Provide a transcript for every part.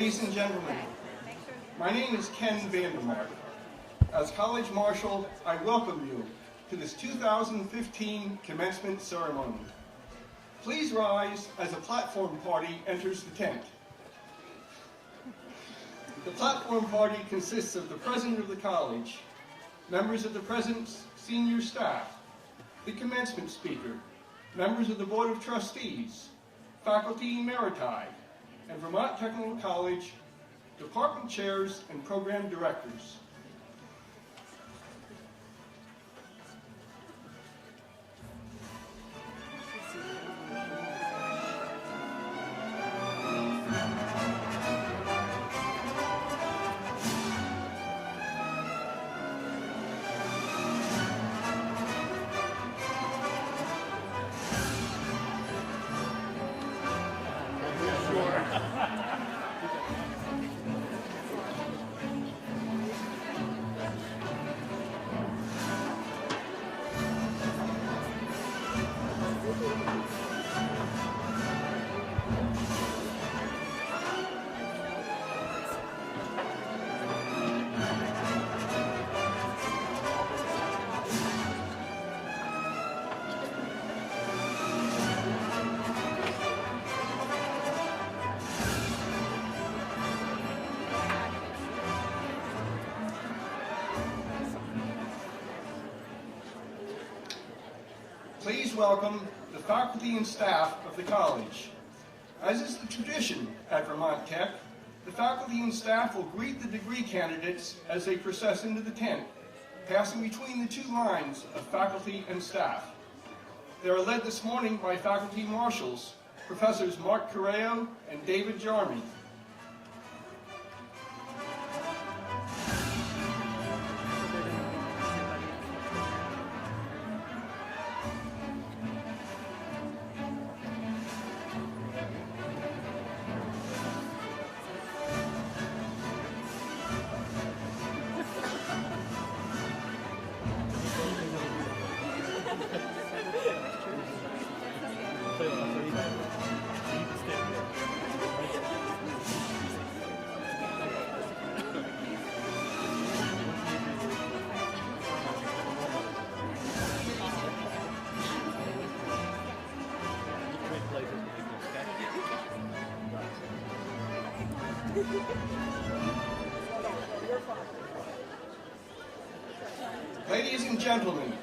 Ladies and gentlemen, my name is Ken Vandermark. As College Marshal, I welcome you to this 2015 commencement ceremony. Please rise as a platform party enters the tent. The platform party consists of the president of the college, members of the president's senior staff, the commencement speaker, members of the Board of Trustees, faculty emeriti, and Vermont Technical College department chairs and program directors. Please welcome the faculty and staff of the college. As is the tradition at Vermont Tech, the faculty and staff will greet the degree candidates as they process into the tent, passing between the two lines of faculty and staff. They are led this morning by faculty marshals, Professors Mark Correo and David Jarmy. Ladies and gentlemen,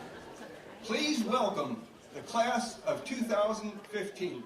please welcome the class of 2015.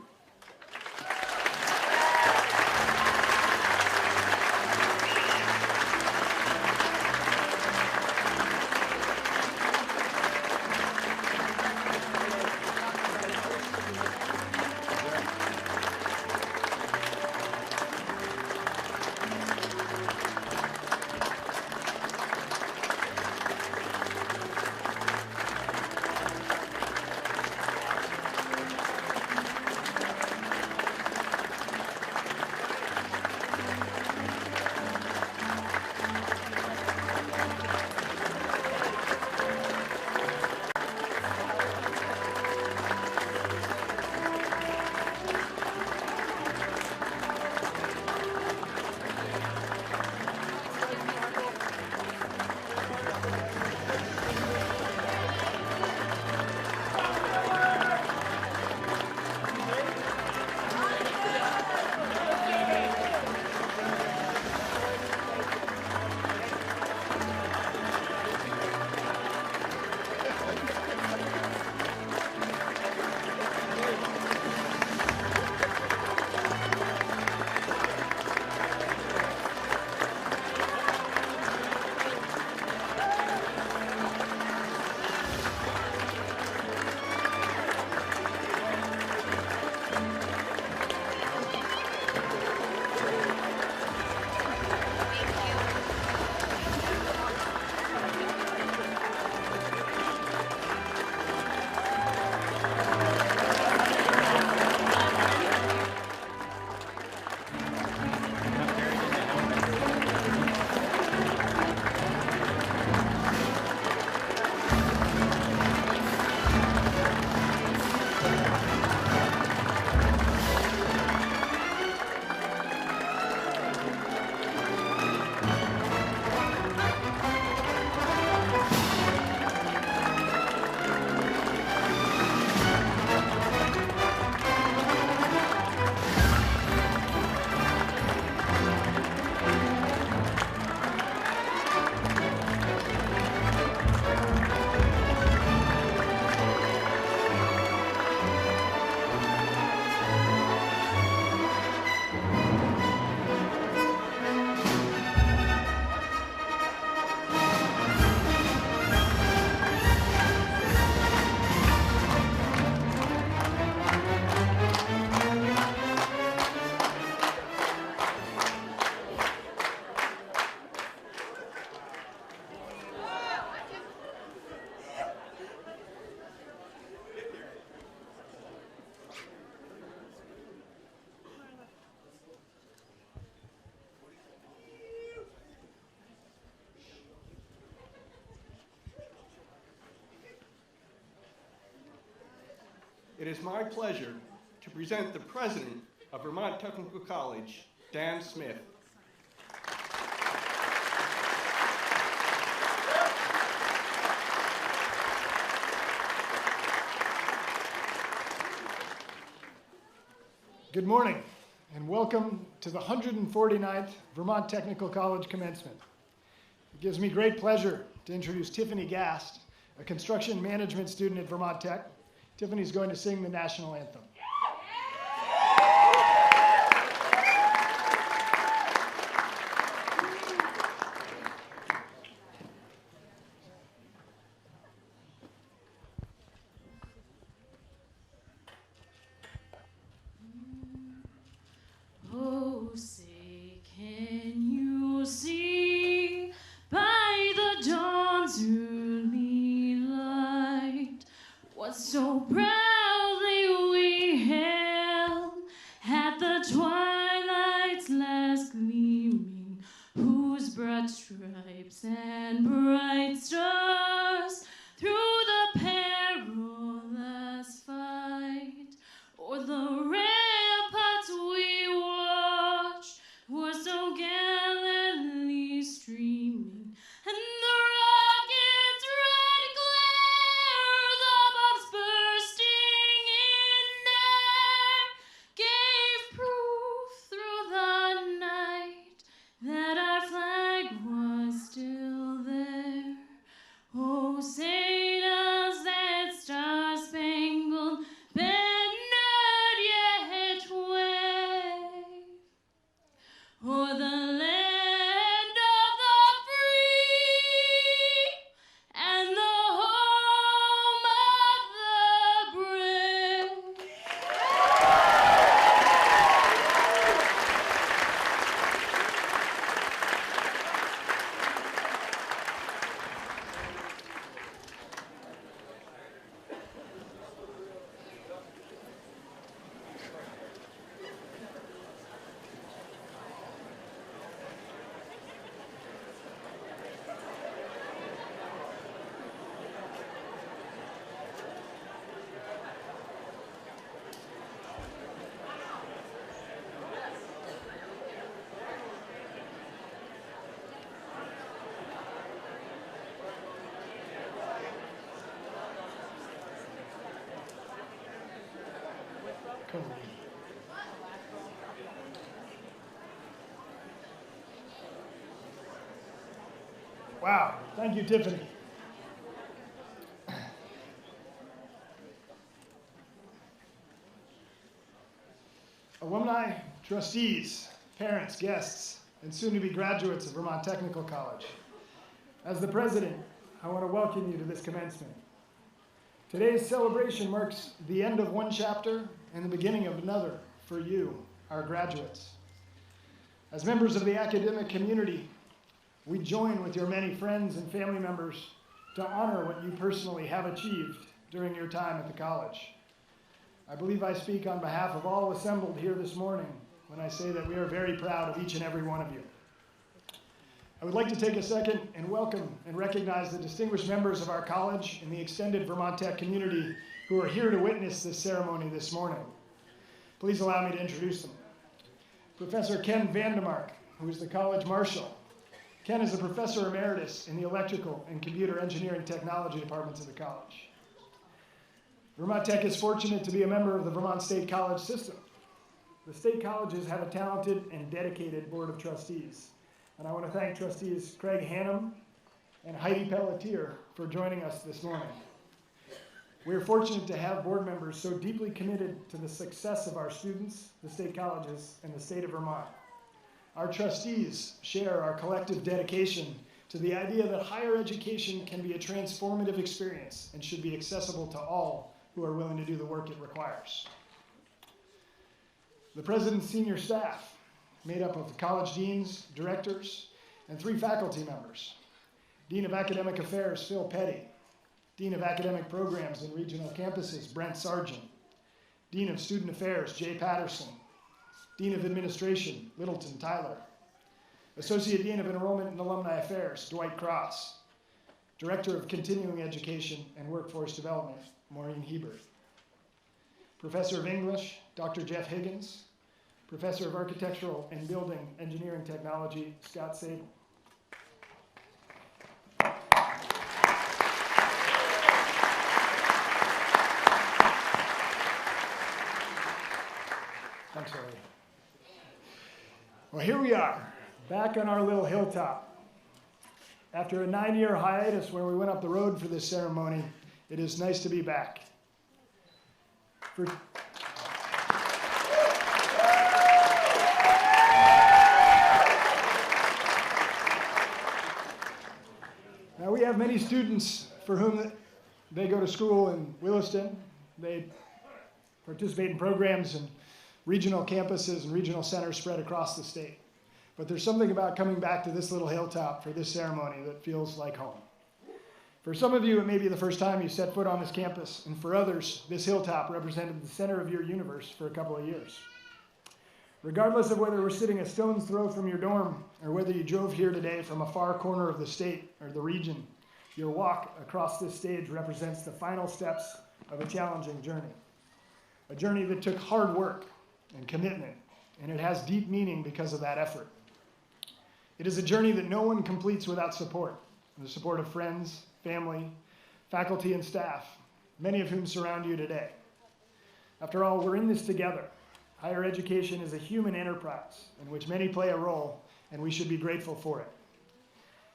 it is my pleasure to present the president of Vermont Technical College, Dan Smith. Good morning, and welcome to the 149th Vermont Technical College Commencement. It gives me great pleasure to introduce Tiffany Gast, a construction management student at Vermont Tech. Tiffany's going to sing the national anthem. Oh, say, can you see by the dawn's early light what so proudly we hailed at the twilight's last gleaming, whose broad stripes and bright stars through the perilous fight o'er the ramparts we watched were so gallantly streaming, and the rocket's red glare, the bombs bursting in air, gave proof through the night that our flag was still there. Oh, say does that star-spangled banner yet wave o'er the land of the free and the home of the brave? Wow, thank you, Tiffany. Alumni, trustees, parents, guests, and soon-to-be graduates of Vermont Technical College. As the president, I want to welcome you to this commencement. Today's celebration marks the end of one chapter and the beginning of another for you, our graduates. As members of the academic community, we join with your many friends and family members to honor what you personally have achieved during your time at the college. I believe I speak on behalf of all assembled here this morning when I say that we are very proud of each and every one of you. I would like to take a second and welcome and recognize the distinguished members of our college and the extended Vermont Tech community who are here to witness this ceremony this morning. Please allow me to introduce them. Professor Ken Vandemark, who is the college marshal. Ken is a professor emeritus in the electrical and computer engineering technology departments of the college. Vermont Tech is fortunate to be a member of the Vermont State College system. The state colleges have a talented and dedicated board of trustees. And I want to thank trustees Craig Hannum and Heidi Pelletier for joining us this morning. We are fortunate to have board members so deeply committed to the success of our students, the state colleges, and the state of Vermont. Our trustees share our collective dedication to the idea that higher education can be a transformative experience and should be accessible to all who are willing to do the work it requires. The president's senior staff, made up of college deans, directors, and 3 faculty members. Dean of Academic Affairs, Phil Petty. Dean of Academic Programs and Regional Campuses, Brent Sargent. Dean of Student Affairs, Jay Patterson. Dean of Administration, Littleton Tyler. Associate Dean of Enrollment and Alumni Affairs, Dwight Cross. Director of Continuing Education and Workforce Development, Maureen Hebert. Professor of English, Dr. Jeff Higgins, Professor of Architectural and Building Engineering Technology, Scott Sable. Thanks, Harry. Well, here we are, back on our little hilltop. After a 9-year hiatus where we went up the road for this ceremony, it is nice to be back. Now, we have many students for whom they go to school in Williston. They participate in programs in regional campuses and regional centers spread across the state. But there's something about coming back to this little hilltop for this ceremony that feels like home. For some of you, it may be the first time you set foot on this campus, and for others, this hilltop represented the center of your universe for a couple of years. Regardless of whether we're sitting a stone's throw from your dorm, or whether you drove here today from a far corner of the state or the region, your walk across this stage represents the final steps of a challenging journey. A journey that took hard work and commitment, and it has deep meaning because of that effort. It is a journey that no one completes without support, the support of friends, family, faculty, and staff, many of whom surround you today. After all, we're in this together. Higher education is a human enterprise in which many play a role, and we should be grateful for it.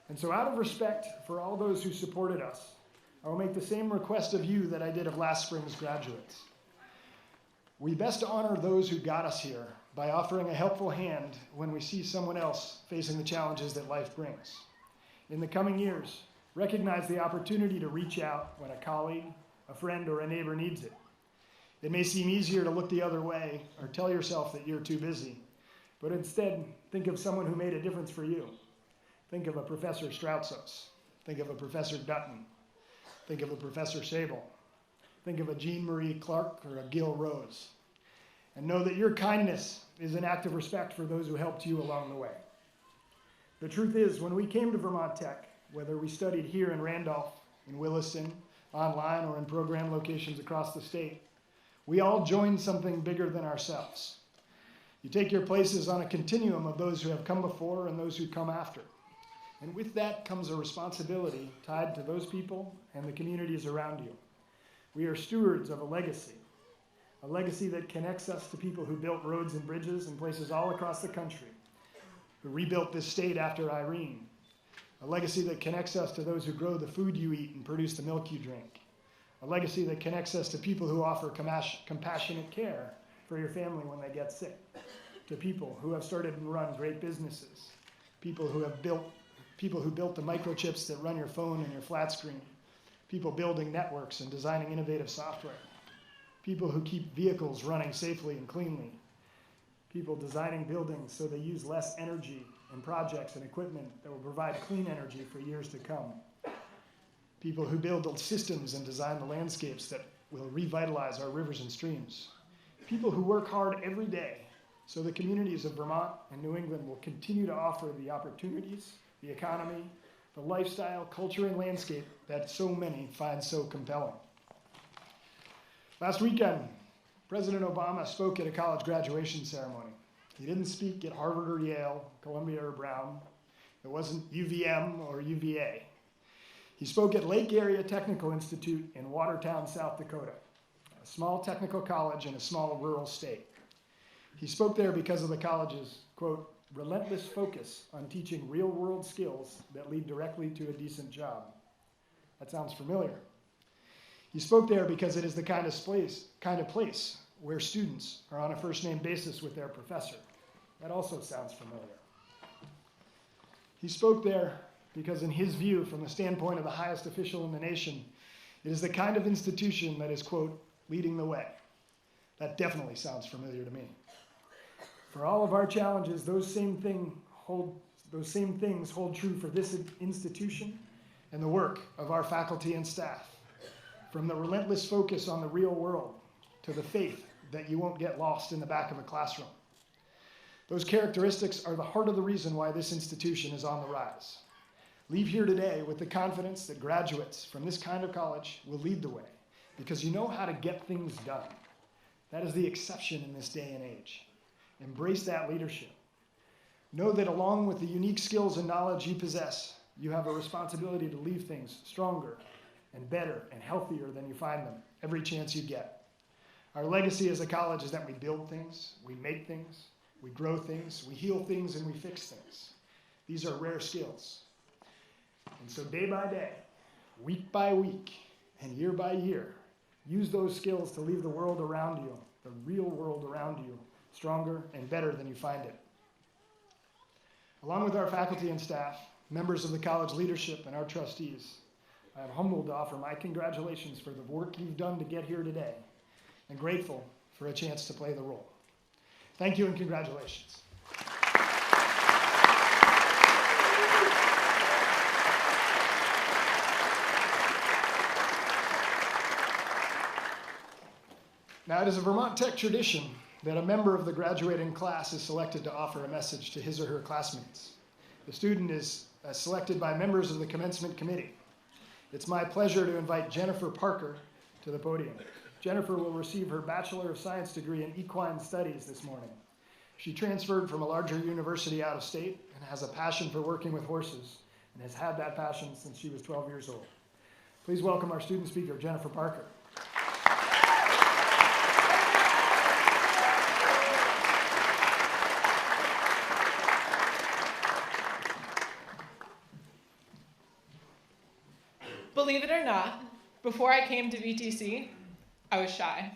And so out of respect for all those who supported us, I will make the same request of you that I did of last spring's graduates. We best honor those who got us here by offering a helpful hand when we see someone else facing the challenges that life brings. In the coming years, recognize the opportunity to reach out when a colleague, a friend, or a neighbor needs it. It may seem easier to look the other way or tell yourself that you're too busy, but instead, think of someone who made a difference for you. Think of a Professor Strautsos. Think of a Professor Dutton. Think of a Professor Sable. Think of a Jean Marie Clark or a Gil Rose. And know that your kindness is an act of respect for those who helped you along the way. The truth is, when we came to Vermont Tech, whether we studied here in Randolph, in Williston, online, or in program locations across the state, we all joined something bigger than ourselves. You take your places on a continuum of those who have come before and those who come after. And with that comes a responsibility tied to those people and the communities around you. We are stewards of a legacy that connects us to people who built roads and bridges in places all across the country, who rebuilt this state after Irene, a legacy that connects us to those who grow the food you eat and produce the milk you drink, a legacy that connects us to people who offer compassionate care for your family when they get sick, to people who have started and run great businesses, people who built the microchips that run your phone and your flat screen, people building networks and designing innovative software, people who keep vehicles running safely and cleanly, people designing buildings so they use less energy and projects and equipment that will provide clean energy for years to come, people who build systems and design the landscapes that will revitalize our rivers and streams, people who work hard every day so the communities of Vermont and New England will continue to offer the opportunities, the economy, the lifestyle, culture, and landscape that so many find so compelling. Last weekend, President Obama spoke at a college graduation ceremony. He didn't speak at Harvard or Yale, Columbia or Brown. It wasn't UVM or UVA. He spoke at Lake Area Technical Institute in Watertown, South Dakota, a small technical college in a small rural state. He spoke there because of the college's, quote, relentless focus on teaching real-world skills that lead directly to a decent job. That sounds familiar. He spoke there because it is the kind of place where students are on a first-name basis with their professor. That also sounds familiar. He spoke there because in his view, from the standpoint of the highest official in the nation, it is the kind of institution that is, quote, leading the way. That definitely sounds familiar to me. For all of our challenges, those same things hold true for this institution and the work of our faculty and staff. From the relentless focus on the real world to the faith that you won't get lost in the back of a classroom. Those characteristics are the heart of the reason why this institution is on the rise. Leave here today with the confidence that graduates from this kind of college will lead the way because you know how to get things done. That is the exception in this day and age. Embrace that leadership. Know that along with the unique skills and knowledge you possess, you have a responsibility to leave things stronger and better and healthier than you find them every chance you get. Our legacy as a college is that we build things, we make things, we grow things, we heal things, and we fix things. These are rare skills. And so day by day, week by week, and year by year, use those skills to leave the world around you, the real world around you, stronger and better than you find it. Along with our faculty and staff, members of the college leadership, and our trustees, I am humbled to offer my congratulations for the work you've done to get here today, and grateful for a chance to play the role. Thank you and congratulations. Now, it is a Vermont Tech tradition that a member of the graduating class is selected to offer a message to his or her classmates. The student is selected by members of the Commencement Committee. It's my pleasure to invite Jennifer Parker to the podium. Jennifer will receive her Bachelor of Science degree in Equine Studies this morning. She transferred from a larger university out of state and has a passion for working with horses and has had that passion since she was 12 years old. Please welcome our student speaker, Jennifer Parker. Believe it or not, before I came to VTC, I was shy.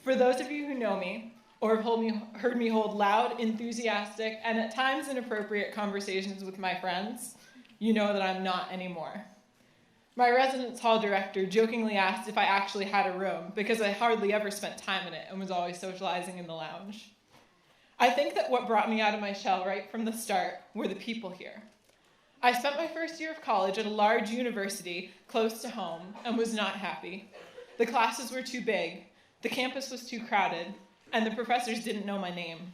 For those of you who know me, or have heard me hold loud, enthusiastic, and at times inappropriate conversations with my friends, you know that I'm not anymore. My residence hall director jokingly asked if I actually had a room because I hardly ever spent time in it and was always socializing in the lounge. I think that what brought me out of my shell right from the start were the people here. I spent my first year of college at a large university close to home and was not happy. The classes were too big, the campus was too crowded, and the professors didn't know my name.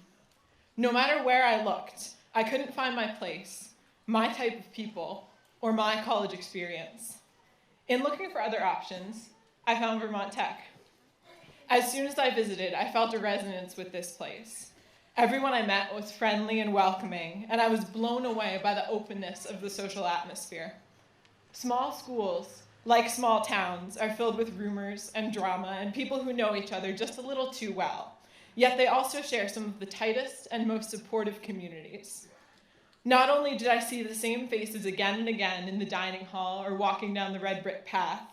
No matter where I looked, I couldn't find my place, my type of people, or my college experience. In looking for other options, I found Vermont Tech. As soon as I visited, I felt a resonance with this place. Everyone I met was friendly and welcoming, and I was blown away by the openness of the social atmosphere. Small schools, like small towns, are filled with rumors and drama and people who know each other just a little too well, yet they also share some of the tightest and most supportive communities. Not only did I see the same faces again and again in the dining hall or walking down the red brick path,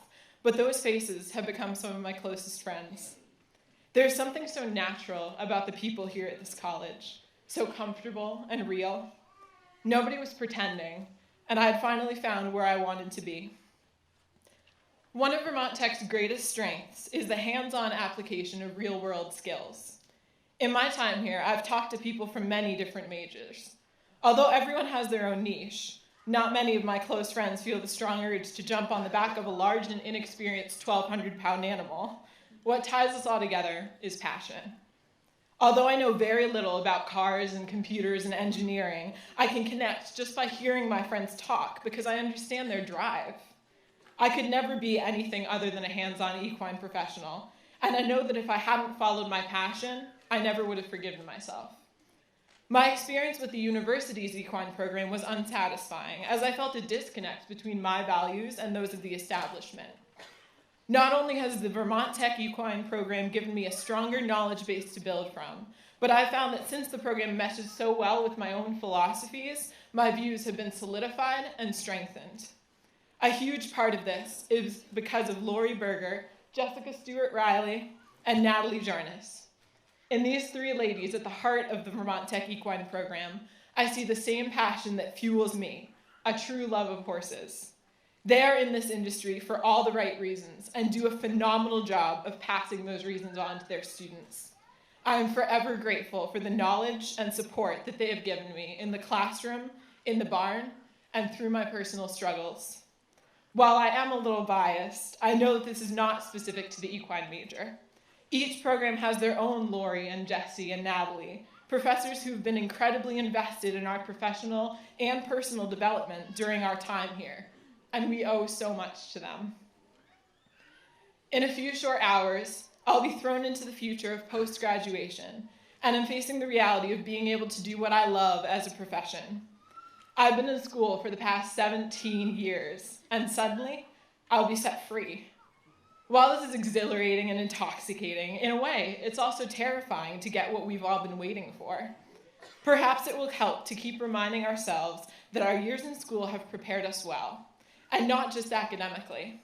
but those faces have become some of my closest friends. There's something so natural about the people here at this college, so comfortable and real. Nobody was pretending, and I had finally found where I wanted to be. One of Vermont Tech's greatest strengths is the hands-on application of real-world skills. In my time here, I've talked to people from many different majors. Although everyone has their own niche, not many of my close friends feel the strong urge to jump on the back of a large and inexperienced 1,200-pound animal. What ties us all together is passion. Although I know very little about cars and computers and engineering, I can connect just by hearing my friends talk because I understand their drive. I could never be anything other than a hands-on equine professional, and I know that if I hadn't followed my passion, I never would have forgiven myself. My experience with the university's equine program was unsatisfying, as I felt a disconnect between my values and those of the establishment. Not only has the Vermont Tech equine program given me a stronger knowledge base to build from, but I found that since the program meshes so well with my own philosophies, my views have been solidified and strengthened. A huge part of this is because of Lori Berger, Jessica Stewart-Riley, and Natalie Jarnes. In these three ladies at the heart of the Vermont Tech equine program, I see the same passion that fuels me, a true love of horses. They are in this industry for all the right reasons and do a phenomenal job of passing those reasons on to their students. I am forever grateful for the knowledge and support that they have given me in the classroom, in the barn, and through my personal struggles. While I am a little biased, I know that this is not specific to the equine major. Each program has their own Lori and Jessie and Natalie, professors who've been incredibly invested in our professional and personal development during our time here, and we owe so much to them. In a few short hours, I'll be thrown into the future of post-graduation, and I'm facing the reality of being able to do what I love as a profession. I've been in school for the past 17 years, and suddenly, I'll be set free. While this is exhilarating and intoxicating, in a way, it's also terrifying to get what we've all been waiting for. Perhaps it will help to keep reminding ourselves that our years in school have prepared us well, and not just academically.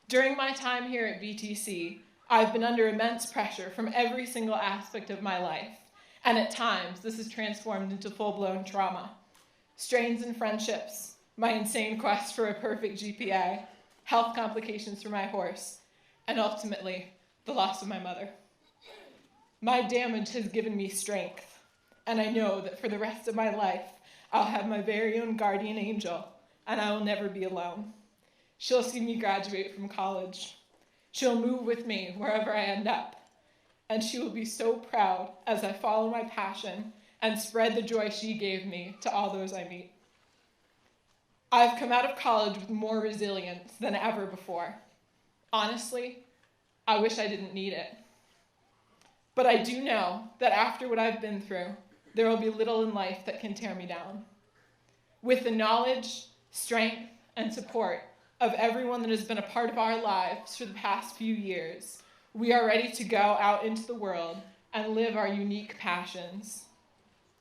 During my time here at VTC, I've been under immense pressure from every single aspect of my life, and at times this has transformed into full-blown trauma. Strains in friendships, my insane quest for a perfect GPA, health complications for my horse, and ultimately, the loss of my mother. My damage has given me strength, and I know that for the rest of my life, I'll have my very own guardian angel, and I will never be alone. She'll see me graduate from college. She'll move with me wherever I end up, and she will be so proud as I follow my passion and spread the joy she gave me to all those I meet. I've come out of college with more resilience than ever before. Honestly, I wish I didn't need it. But I do know that after what I've been through, there will be little in life that can tear me down. With the knowledge, strength, and support of everyone that has been a part of our lives for the past few years, we are ready to go out into the world and live our unique passions.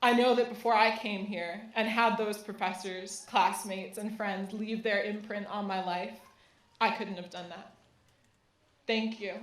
I know that before I came here and had those professors, classmates, and friends leave their imprint on my life, I couldn't have done that. Thank you.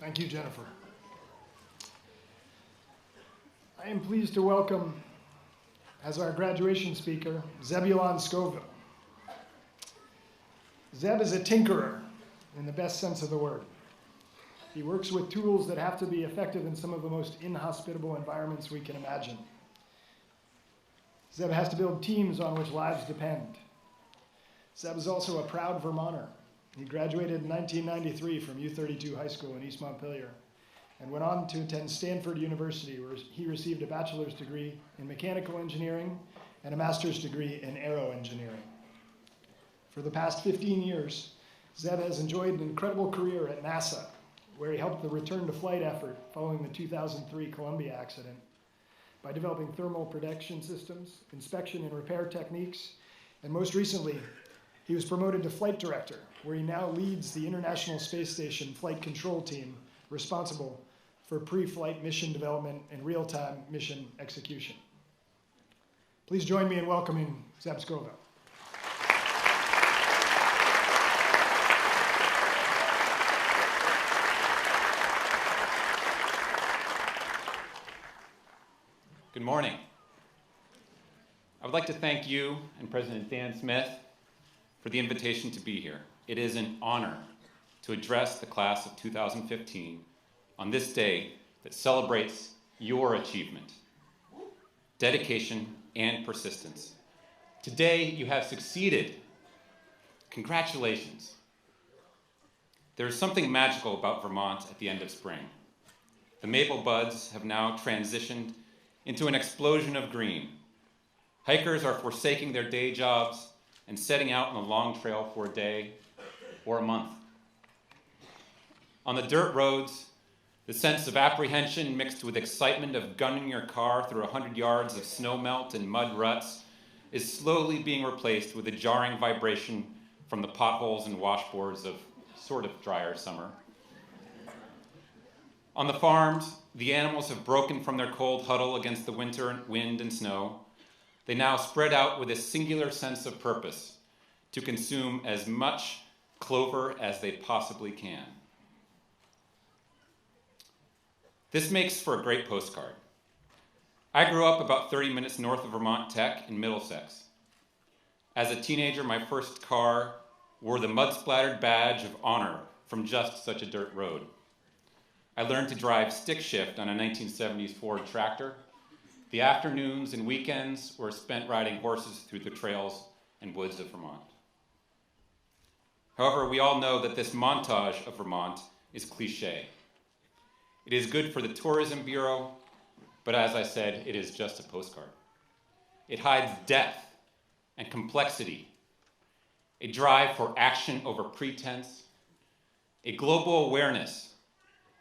Thank you, Jennifer. I am pleased to welcome, as our graduation speaker, Zebulon Scoville. Zeb is a tinkerer in the best sense of the word. He works with tools that have to be effective in some of the most inhospitable environments we can imagine. Zeb has to build teams on which lives depend. Zeb is also a proud Vermonter. He graduated in 1993 from U32 High School in East Montpelier and went on to attend Stanford University, where he received a bachelor's degree in mechanical engineering and a master's degree in aero engineering. For the past 15 years, Zeb has enjoyed an incredible career at NASA, where he helped the return to flight effort following the 2003 Columbia accident by developing thermal protection systems, inspection and repair techniques, and most recently, he was promoted to flight director, where he now leads the International Space Station flight control team responsible for pre-flight mission development and real-time mission execution. Please join me in welcoming Zeb Scoville. Good morning. I would like to thank you and President Dan Smith for the invitation to be here. It is an honor to address the class of 2015 on this day that celebrates your achievement, dedication, and persistence. Today, you have succeeded. Congratulations. There is something magical about Vermont at the end of spring. The maple buds have now transitioned into an explosion of green. Hikers are forsaking their day jobs and setting out on a long trail for a day or a month. On the dirt roads, the sense of apprehension mixed with excitement of gunning your car through 100 yards of snow melt and mud ruts is slowly being replaced with a jarring vibration from the potholes and washboards of sort of drier summer. On the farms, the animals have broken from their cold huddle against the winter wind and snow. They now spread out with a singular sense of purpose to consume as much clover as they possibly can. This makes for a great postcard. I grew up about 30 minutes north of Vermont Tech in Middlesex. As a teenager, my first car wore the mud-splattered badge of honor from just such a dirt road. I learned to drive stick shift on a 1970s Ford tractor. The afternoons and weekends were spent riding horses through the trails and woods of Vermont. However, we all know that this montage of Vermont is cliche. It is good for the Tourism Bureau, but as I said, it is just a postcard. It hides depth and complexity, a drive for action over pretense, a global awareness,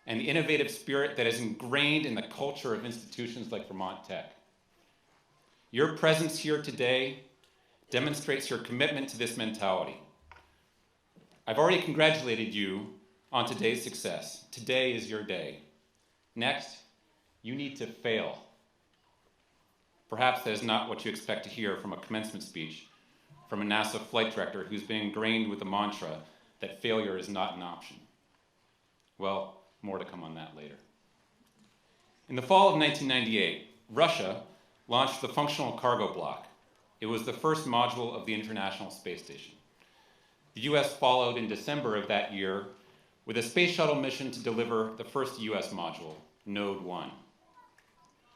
and the innovative spirit that is ingrained in the culture of institutions like Vermont Tech. Your presence here today demonstrates your commitment to this mentality. I've already congratulated you on today's success. Today is your day. Next, you need to fail. Perhaps that is not what you expect to hear from a commencement speech from a NASA flight director who's been ingrained with the mantra that failure is not an option. Well, more to come on that later. In the fall of 1998, Russia launched the Functional Cargo Block. It was the first module of the International Space Station. The US followed in December of that year with a space shuttle mission to deliver the first US module, Node 1.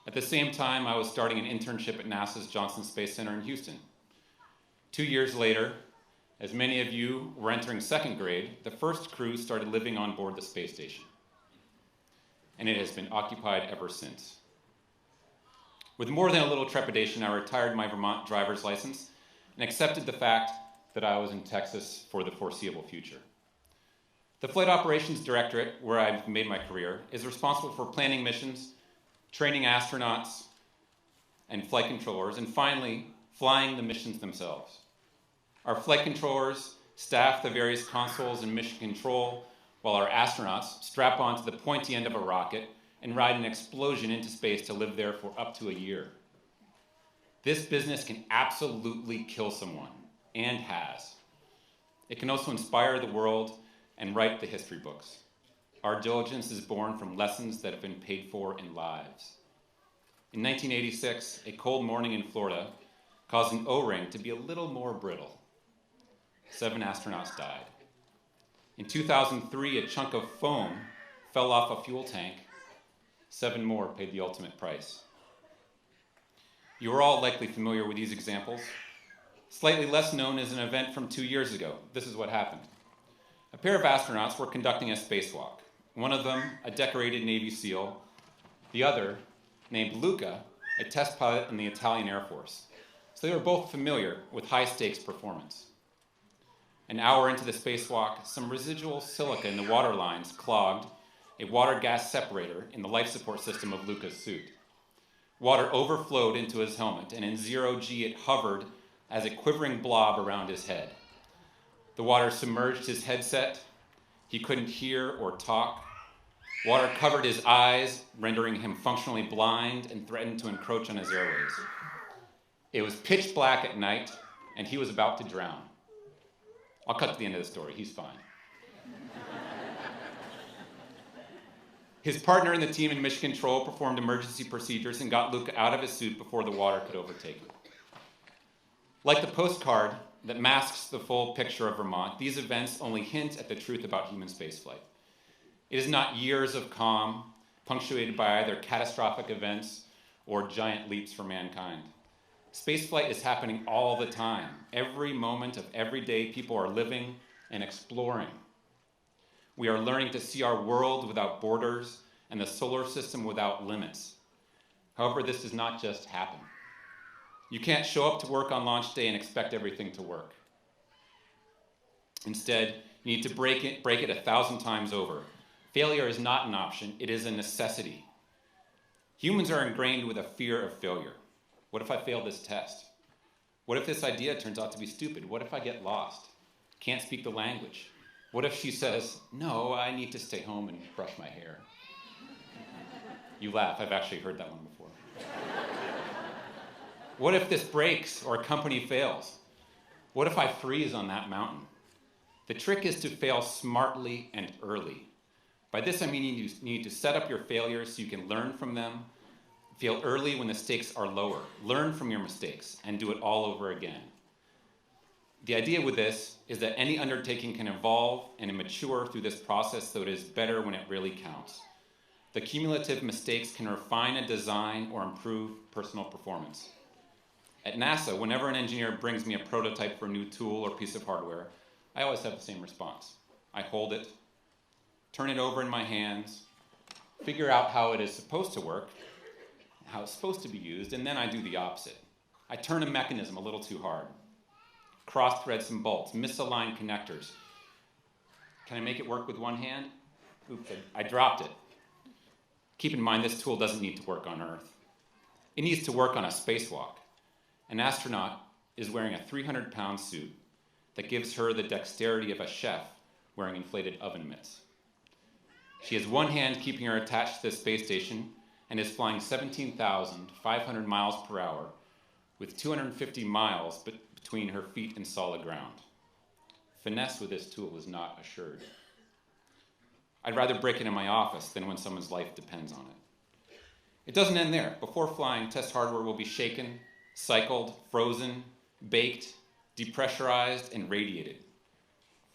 At the same time, I was starting an internship at NASA's Johnson Space Center in Houston. 2 years later, as many of you were entering second grade, the first crew started living on board the space station. And it has been occupied ever since. With more than a little trepidation, I retired my Vermont driver's license and accepted the fact that I was in Texas for the foreseeable future. The Flight Operations Directorate, where I've made my career, is responsible for planning missions, training astronauts and flight controllers, and finally, flying the missions themselves. Our flight controllers staff the various consoles and mission control, while our astronauts strap onto the pointy end of a rocket and ride an explosion into space to live there for up to a year. This business can absolutely kill someone, and has. It can also inspire the world and write the history books. Our diligence is born from lessons that have been paid for in lives. In 1986, a cold morning in Florida caused an O-ring to be a little more brittle. 7 astronauts died. In 2003, a chunk of foam fell off a fuel tank. 7 more paid the ultimate price. You are all likely familiar with these examples. Slightly less known is an event from 2 years ago. This is what happened. A pair of astronauts were conducting a spacewalk. One of them, a decorated Navy SEAL. The other, named Luca, a test pilot in the Italian Air Force. So they were both familiar with high-stakes performance. An hour into the spacewalk, some residual silica in the water lines clogged a water gas separator in the life support system of Luca's suit. Water overflowed into his helmet, and in 0G it hovered as a quivering blob around his head. The water submerged his headset. He couldn't hear or talk. Water covered his eyes, rendering him functionally blind and threatened to encroach on his airways. It was pitch black at night, and he was about to drown. I'll cut to the end of the story. He's fine. His partner in the team in mission control performed emergency procedures and got Luca out of his suit before the water could overtake him. Like the postcard that masks the full picture of Vermont, these events only hint at the truth about human spaceflight. It is not years of calm, punctuated by either catastrophic events or giant leaps for mankind. Spaceflight is happening all the time. Every moment of every day, people are living and exploring. We are learning to see our world without borders and the solar system without limits. However, this does not just happen. You can't show up to work on launch day and expect everything to work. Instead, you need to break it 1,000 times over. Failure is not an option, it is a necessity. Humans are ingrained with a fear of failure. What if I fail this test? What if this idea turns out to be stupid? What if I get lost? Can't speak the language? What if she says, no, I need to stay home and brush my hair? You laugh, I've actually heard that one before. What if this breaks or a company fails? What if I freeze on that mountain? The trick is to fail smartly and early. By this I mean you need to set up your failures so you can learn from them, fail early when the stakes are lower, learn from your mistakes, and do it all over again. The idea with this is that any undertaking can evolve and mature through this process so it is better when it really counts. the cumulative mistakes can refine a design or improve personal performance. At NASA, whenever an engineer brings me a prototype for a new tool or piece of hardware, I always have the same response. I hold it, turn it over in my hands, figure out how it is supposed to work, how it's supposed to be used, and then I do the opposite. I turn a mechanism a little too hard, cross-thread some bolts, misalign connectors. Can I make it work with one hand? Oops, I dropped it. Keep in mind, this tool doesn't need to work on Earth. It needs to work on a spacewalk. An astronaut is wearing a 300-pound suit that gives her the dexterity of a chef wearing inflated oven mitts. She has one hand keeping her attached to the space station and is flying 17,500 miles per hour with 250 miles between her feet and solid ground. Finesse with this tool is not assured. I'd rather break it in my office than when someone's life depends on it. It doesn't end there. Before flying, test hardware will be shaken, cycled, frozen, baked, depressurized, and radiated.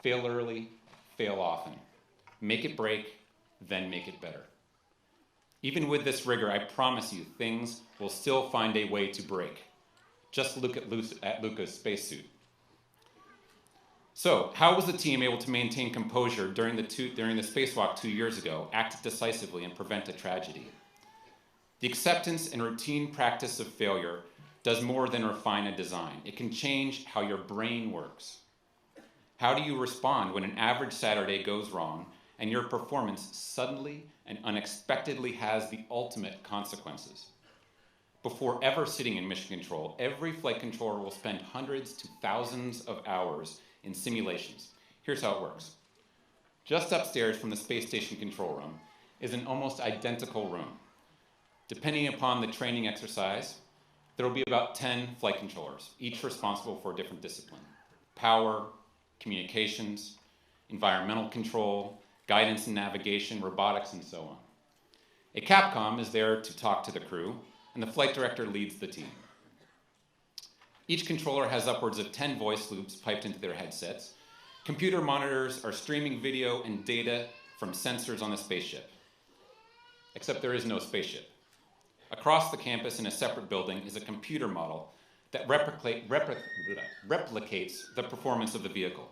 Fail early, fail often. Make it break, then make it better. Even with this rigor, I promise you, things will still find a way to break. Just look at Luca's spacesuit. So, how was the team able to maintain composure during the spacewalk 2 years ago, act decisively, and prevent a tragedy? The acceptance and routine practice of failure does more than refine a design. It can change how your brain works. How do you respond when an average Saturday goes wrong and your performance suddenly and unexpectedly has the ultimate consequences? Before ever sitting in mission control, every flight controller will spend hundreds to thousands of hours in simulations. Here's how it works. Just upstairs from the space station control room is an almost identical room. Depending upon the training exercise, there will be about 10 flight controllers, each responsible for a different discipline: power, communications, environmental control, guidance and navigation, robotics, and so on. A Capcom is there to talk to the crew, and the flight director leads the team. Each controller has upwards of 10 voice loops piped into their headsets. Computer monitors are streaming video and data from sensors on the spaceship. Except there is no spaceship. Across the campus in a separate building is a computer model that replicates the performance of the vehicle.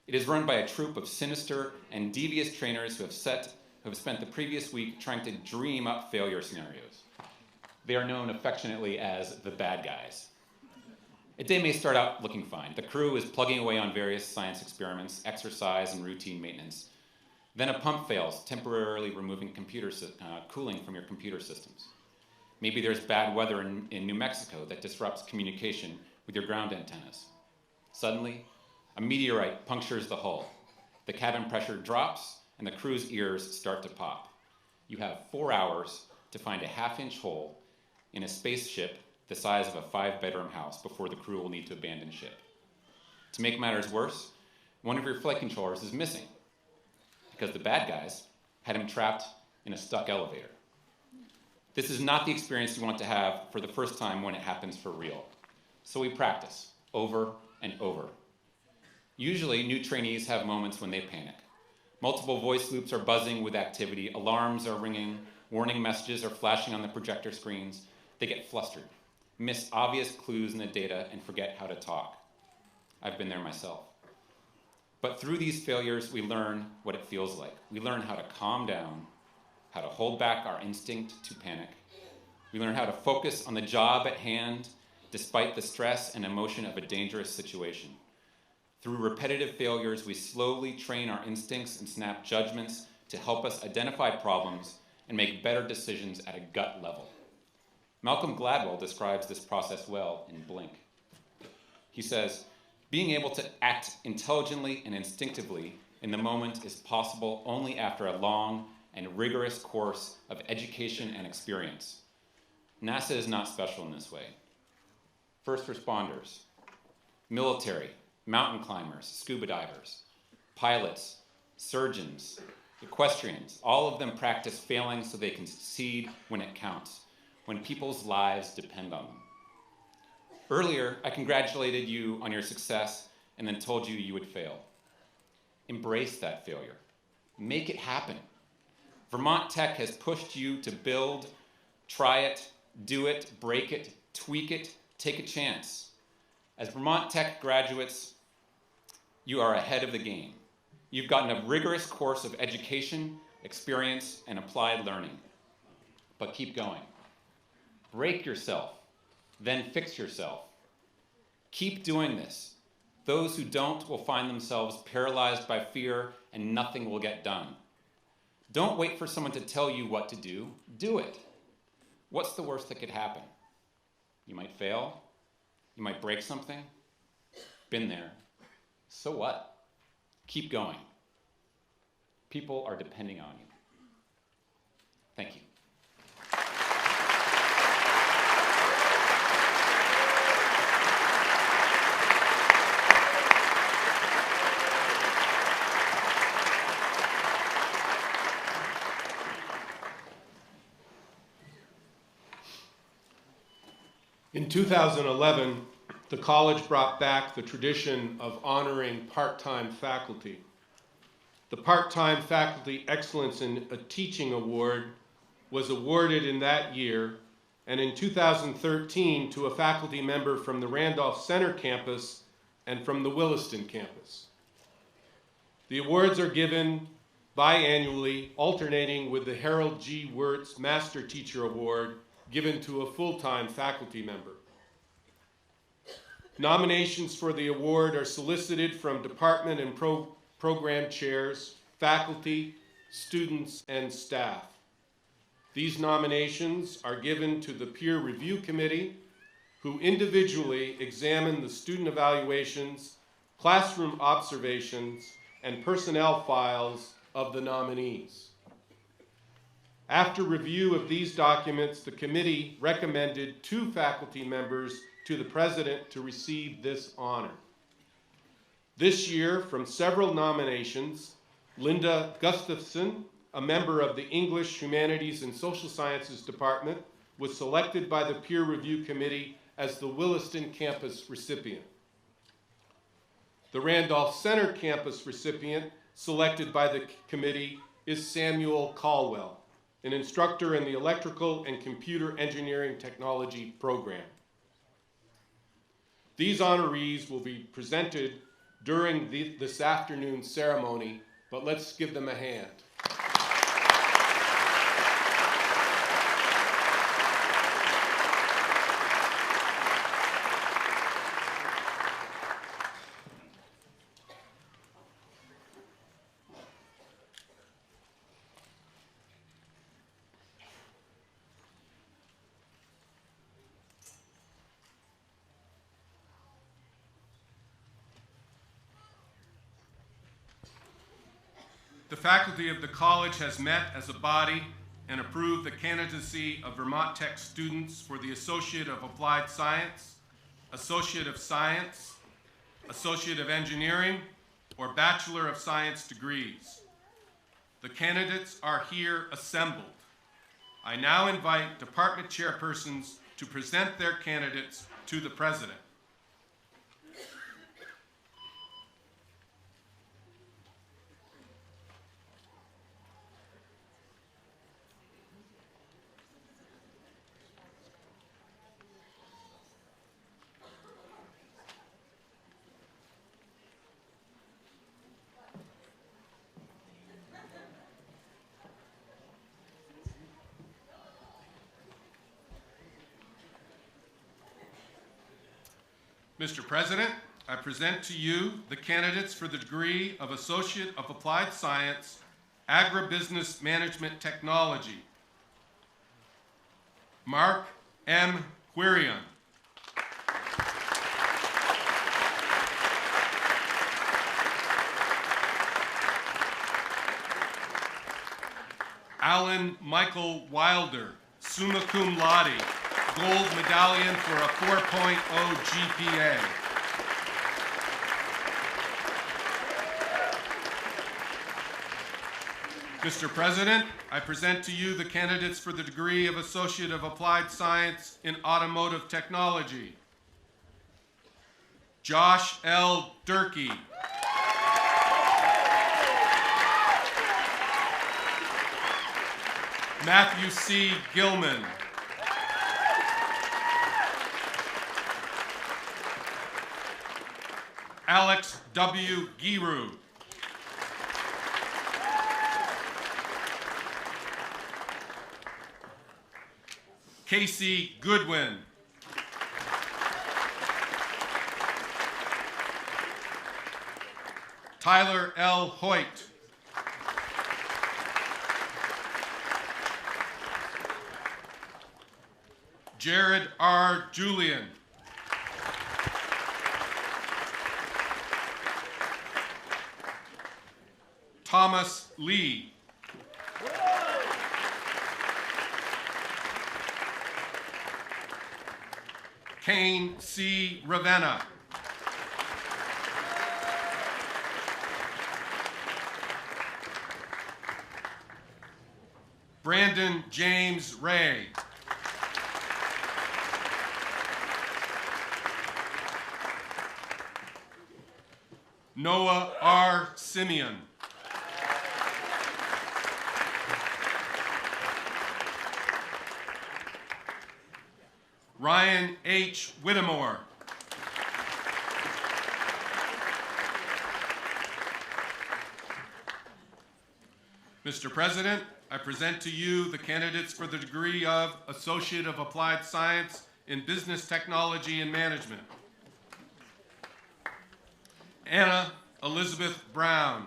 It is run by a troupe of sinister and devious trainers who have spent the previous week trying to dream up failure scenarios. They are known affectionately as the bad guys. A day may start out looking fine. The crew is plugging away on various science experiments, exercise, and routine maintenance. Then a pump fails, temporarily removing cooling from your computer systems. Maybe there's bad weather in New Mexico that disrupts communication with your ground antennas. Suddenly, a meteorite punctures the hull. The cabin pressure drops, and the crew's ears start to pop. You have 4 hours to find a half-inch hole in a spaceship the size of a 5-bedroom house before the crew will need to abandon ship. To make matters worse, one of your flight controllers is missing because the bad guys had him trapped in a stuck elevator. This is not the experience you want to have for the first time when it happens for real. So we practice over and over. Usually, new trainees have moments when they panic. Multiple voice loops are buzzing with activity, alarms are ringing, warning messages are flashing on the projector screens. They get flustered, miss obvious clues in the data, and forget how to talk. I've been there myself. But through these failures, we learn what it feels like. We learn how to calm down, how to hold back our instinct to panic. We learn how to focus on the job at hand despite the stress and emotion of a dangerous situation. Through repetitive failures, we slowly train our instincts and snap judgments to help us identify problems and make better decisions at a gut level. Malcolm Gladwell describes this process well in Blink. He says, being able to act intelligently and instinctively in the moment is possible only after a long and rigorous course of education and experience. NASA is not special in this way. First responders, military, mountain climbers, scuba divers, pilots, surgeons, equestrians, all of them practice failing so they can succeed when it counts, when people's lives depend on them. Earlier, I congratulated you on your success and then told you you would fail. Embrace that failure. Make it happen. Vermont Tech has pushed you to build, try it, do it, break it, tweak it, take a chance. As Vermont Tech graduates, you are ahead of the game. You've gotten a rigorous course of education, experience, and applied learning. But keep going. Break yourself, then fix yourself. Keep doing this. Those who don't will find themselves paralyzed by fear and nothing will get done. Don't wait for someone to tell you what to do. Do it. What's the worst that could happen? You might fail. You might break something. Been there. So what? Keep going. People are depending on you. Thank you. In 2011, the college brought back the tradition of honoring part-time faculty. The Part-Time Faculty Excellence in a Teaching Award was awarded in that year, and in 2013 to a faculty member from the Randolph Center campus and from the Williston campus. The awards are given biannually, alternating with the Harold G. Wirtz Master Teacher Award given to a full-time faculty member. Nominations for the award are solicited from department and program chairs, faculty, students, and staff. These nominations are given to the peer review committee, who individually examine the student evaluations, classroom observations, and personnel files of the nominees. After review of these documents, the committee recommended 2 faculty members to the president to receive this honor. This year, from several nominations, Linda Gustafson, a member of the English, Humanities, and Social Sciences Department, was selected by the peer review committee as the Williston campus recipient. The Randolph Center campus recipient, selected by the committee, is Samuel Caldwell, an instructor in the Electrical and Computer Engineering Technology program. These honorees will be presented during this afternoon's ceremony, but let's give them a hand. The faculty of the college has met as a body and approved the candidacy of Vermont Tech students for the Associate of Applied Science, Associate of Science, Associate of Engineering, or Bachelor of Science degrees. The candidates are here assembled. I now invite department chairpersons to present their candidates to the president. Mr. President, I present to you the candidates for the degree of Associate of Applied Science, Agribusiness Management Technology. Mark M. Quirion. Alan Michael Wilder, summa cum laude, gold medallion for a 4.0 GPA. Mr. President, I present to you the candidates for the degree of Associate of Applied Science in Automotive Technology. Josh L. Durkee. Matthew C. Gilman. Alex W. Giroux. Casey Goodwin. Tyler L. Hoyt. Jared R. Julian. Thomas Lee. Kane C. Ravenna. Brandon James Ray. Noah R. Simeon. Ryan H. Whittemore. Mr. President, I present to you the candidates for the degree of Associate of Applied Science in Business Technology and Management. Anna Elizabeth Brown.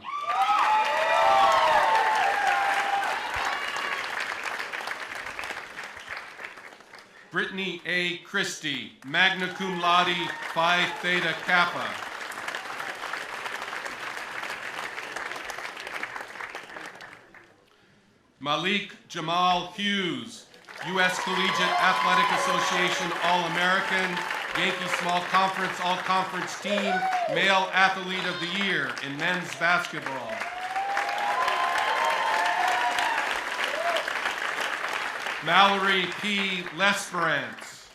Brittany A. Christie, magna cum laude, Phi Theta Kappa. Malik Jamal Hughes, U.S. Collegiate Athletic Association All-American, Yankee Small Conference All-Conference Team, Male Athlete of the Year in men's basketball. Mallory P. Lesperance.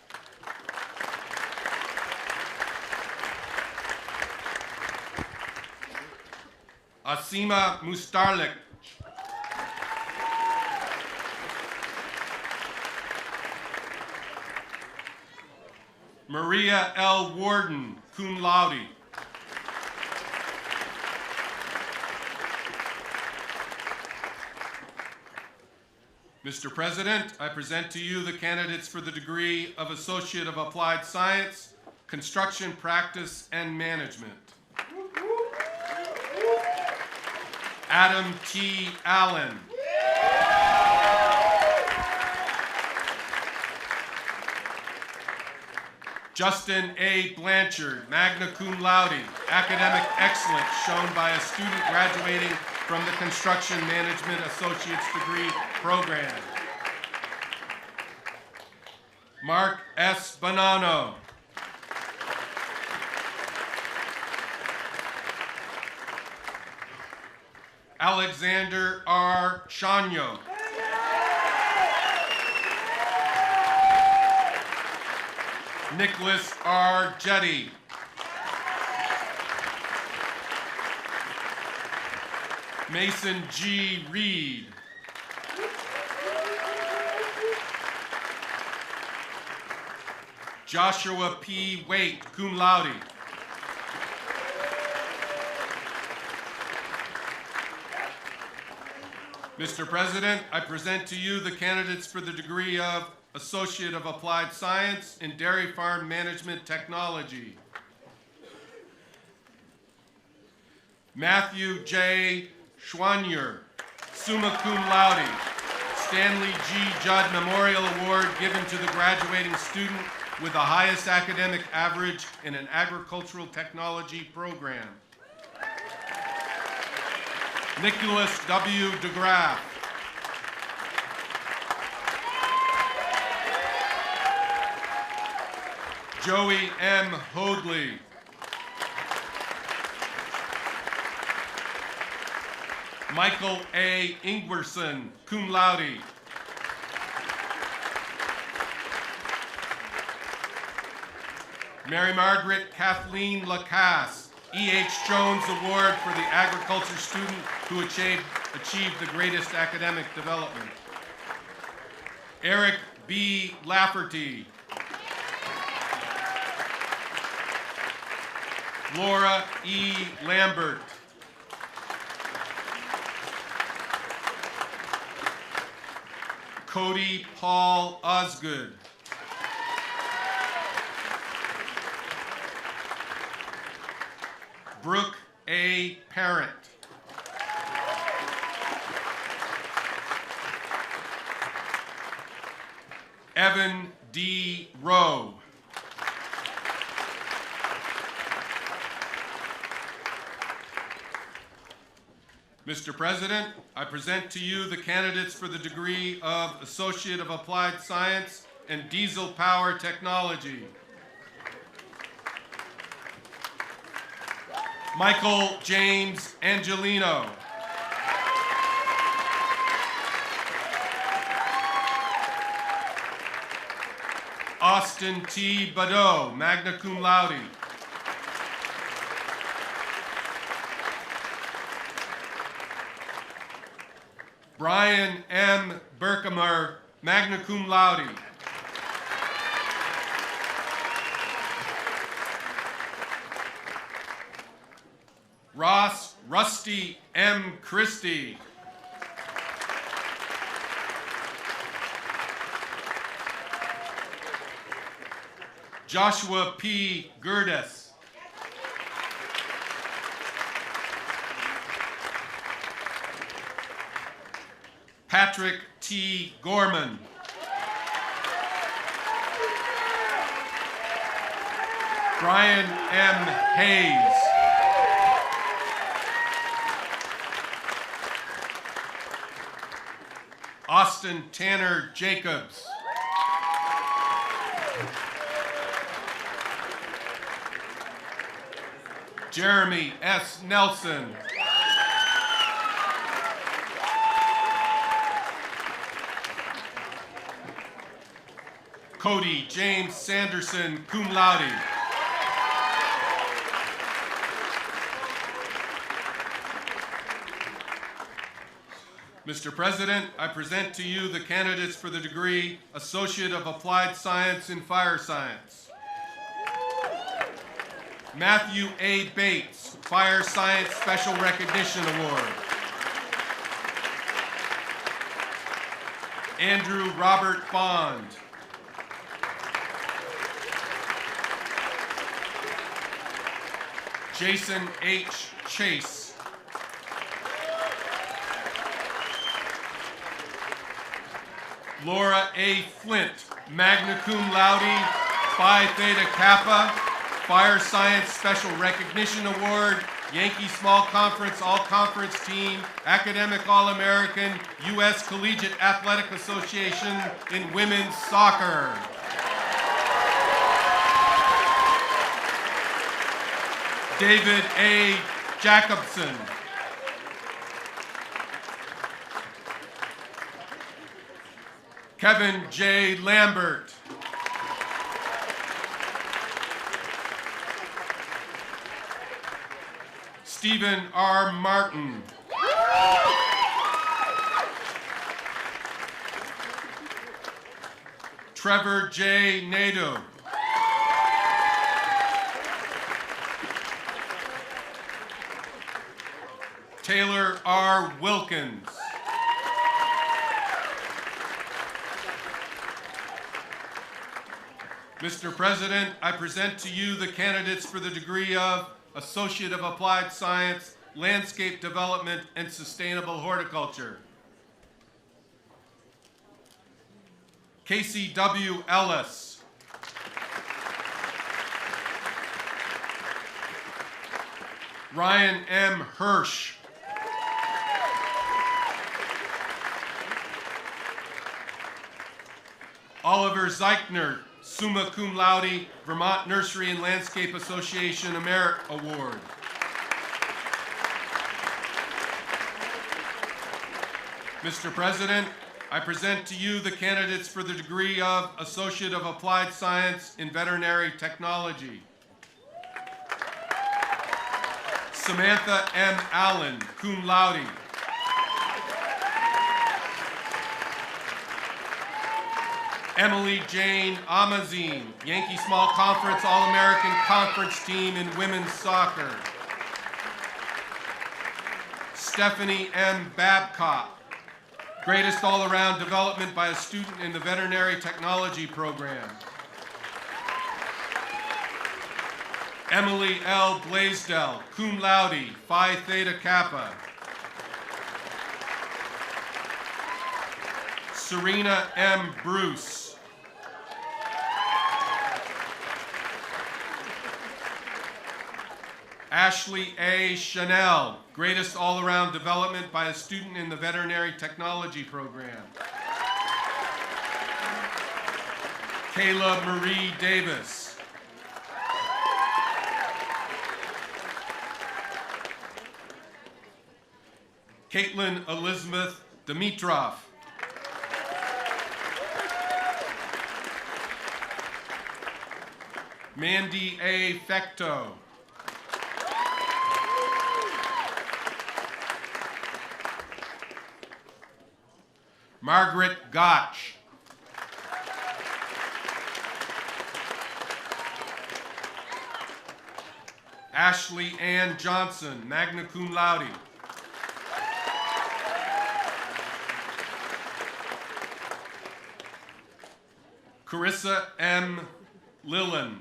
Asima Mustarlik. Maria L. Warden, cum laude. Mr. President, I present to you the candidates for the degree of Associate of Applied Science, Construction Practice and Management. Adam T. Allen. Justin A. Blanchard, magna cum laude, academic excellence shown by a student graduating from the Construction Management Associate's Degree Program. Mark S. Bonanno. Alexander R. Shanyo. Nicholas R. Jetty. Mason G. Reed. Joshua P. Waite, cum laude. Mr. President, I present to you the candidates for the degree of Associate of Applied Science in Dairy Farm Management Technology. Matthew J. Schwanier, summa cum laude, Stanley G. Judd Memorial Award given to the graduating student with the highest academic average in an agricultural technology program. Nicholas W. DeGraff. Joey M. Hoadley. Michael A. Ingwerson, cum laude. Mary Margaret Kathleen Lacasse, E.H. Jones Award for the agriculture student who achieved the greatest academic development. Eric B. Lafferty. Laura E. Lambert. Cody Paul Osgood. Brooke A. Parent. Evan D. Rowe. Mr. President, I present to you the candidates for the degree of Associate of Applied Science and Diesel Power Technology. Michael James Angelino. Austin T. Badeau, magna cum laude. Brian M. Berkemer, magna cum laude. Ross Rusty M. Christie. Joshua P. Gerdes. Patrick T. Gorman. Brian M. Hayes. Austin Tanner Jacobs. Jeremy S. Nelson. Cody James Sanderson, cum laude. Mr. President, I present to you the candidates for the degree Associate of Applied Science in Fire Science. Matthew A. Bates, Fire Science Special Recognition Award. Andrew Robert Bond. Jason H. Chase. Laura A. Flint, magna cum laude, Phi Theta Kappa, Fire Science Special Recognition Award, Yankee Small Conference All-Conference Team, Academic All-American, U.S. Collegiate Athletic Association in Women's Soccer. David A. Jacobson. Kevin J. Lambert. Stephen R. Martin. Trevor J. Nadeau. Taylor R. Wilkins. Mr. President, I present to you the candidates for the degree of Associate of Applied Science, Landscape Development, and Sustainable Horticulture. Casey W. Ellis. Ryan M. Hirsch. Oliver Zeichner, summa cum laude, Vermont Nursery and Landscape Association Merit Award. Mr. President, I present to you the candidates for the degree of Associate of Applied Science in Veterinary Technology. Samantha M. Allen, cum laude. Emily Jane Amazine, Yankee Small Conference All-American Conference Team in Women's Soccer. Stephanie M. Babcock, greatest all-around development by a student in the Veterinary Technology Program. Emily L. Blaisdell, cum laude, Phi Theta Kappa. Serena M. Bruce. Ashley A. Chanel, greatest all-around development by a student in the Veterinary Technology Program. Kayla Marie Davis. Caitlin Elizabeth Dimitrov. Mandy A. Fecto. Margaret Gotch. Ashley Ann Johnson, magna cum laude. Carissa M. Leland.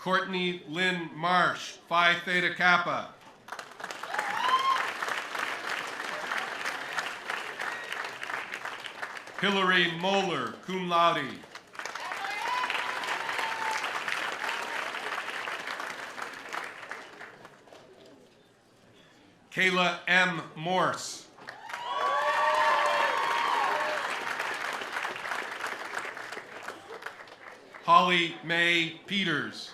Courtney Lynn Marsh, Phi Theta Kappa. Hillary Moeller, cum laude. Kayla M. Morse. Holly Mae Peters.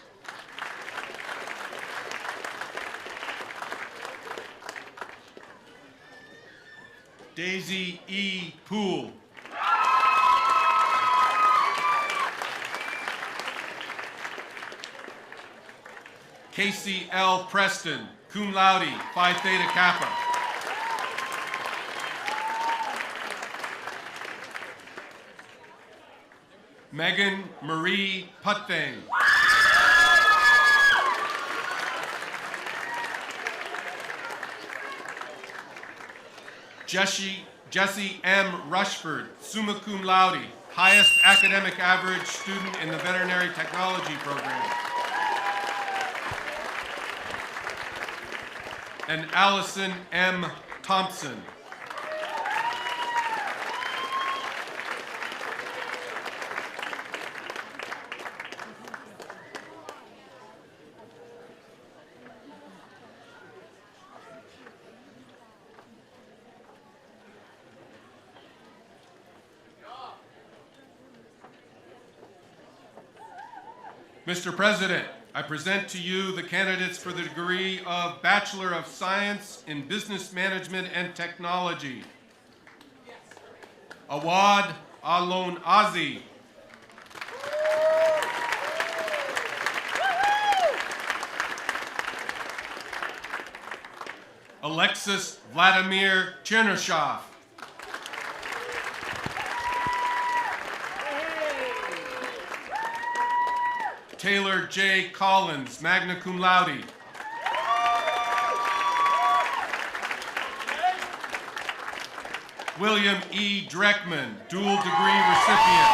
Daisy E. Poole. Casey L. Preston, cum laude, Phi Theta Kappa. Megan Marie Putthing. Jesse M. Rushford, summa cum laude, highest academic average student in the Veterinary Technology Program. And Allison M. Thompson. Mr. President, I present to you the candidates for the degree of Bachelor of Science in Business Management and Technology. Awad Alon Azi. Alexis Vladimir Chernyshov. Taylor J. Collins, magna cum laude. William E. Dreckman, dual degree recipient.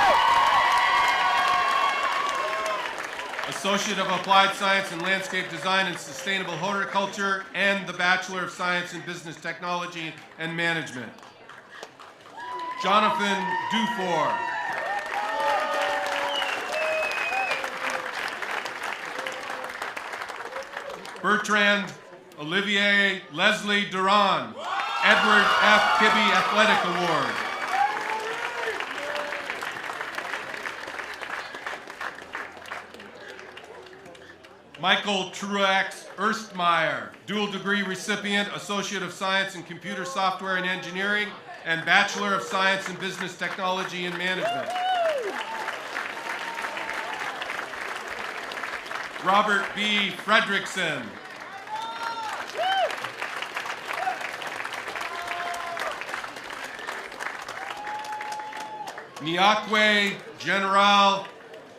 Associate of Applied Science in Landscape Design and Sustainable Horticulture, and the Bachelor of Science in Business Technology and Management. Jonathan Dufour. Bertrand Olivier Leslie Duran, Edward F. Kibbe Athletic Award. Michael Truax Erstmeyer, dual degree recipient, Associate of Science in Computer Software and Engineering, and Bachelor of Science in Business Technology and Management. Robert B. Fredrickson. Niakwe General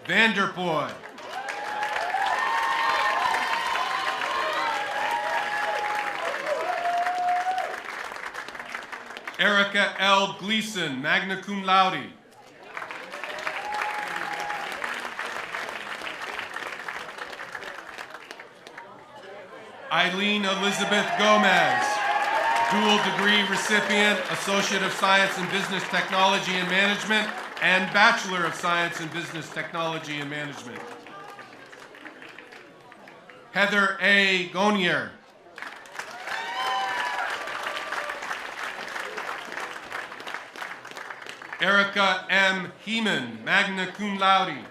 Vanderpoy. Erica L. Gleason, magna cum laude. Eileen Elizabeth Gomez, dual degree recipient, Associate of Science in Business Technology and Management, and Bachelor of Science in Business Technology and Management. Heather A. Gonier. Erica M. Heeman, magna cum laude.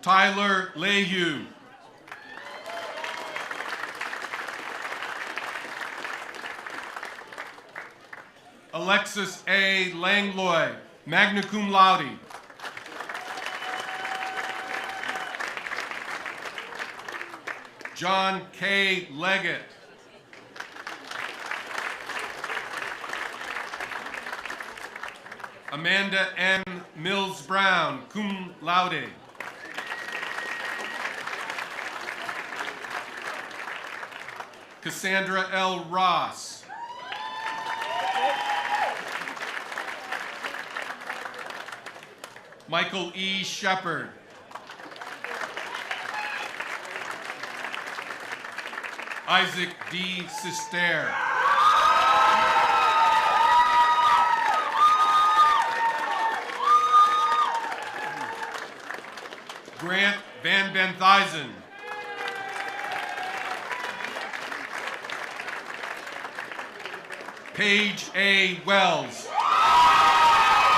Tyler Leahy. Alexis A. Langlois, magna cum laude. John K. Leggett. Amanda M. Mills Brown, cum laude. Cassandra L. Ross. Michael E. Shepard. Isaac D. Sister. Grant Van Benthuizen. Paige A. Wells.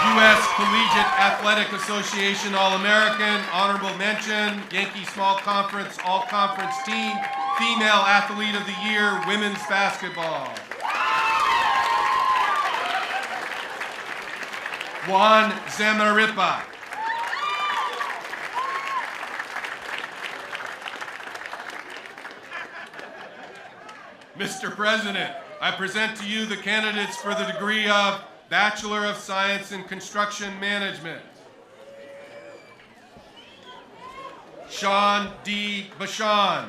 U.S. Collegiate Athletic Association All-American, honorable mention, Yankee Small Conference All-Conference Team, Female Athlete of the Year, Women's Basketball. Juan Zamaripa. Mr. President, I present to you the candidates for the degree of Bachelor of Science in Construction Management. Sean D. Bashan.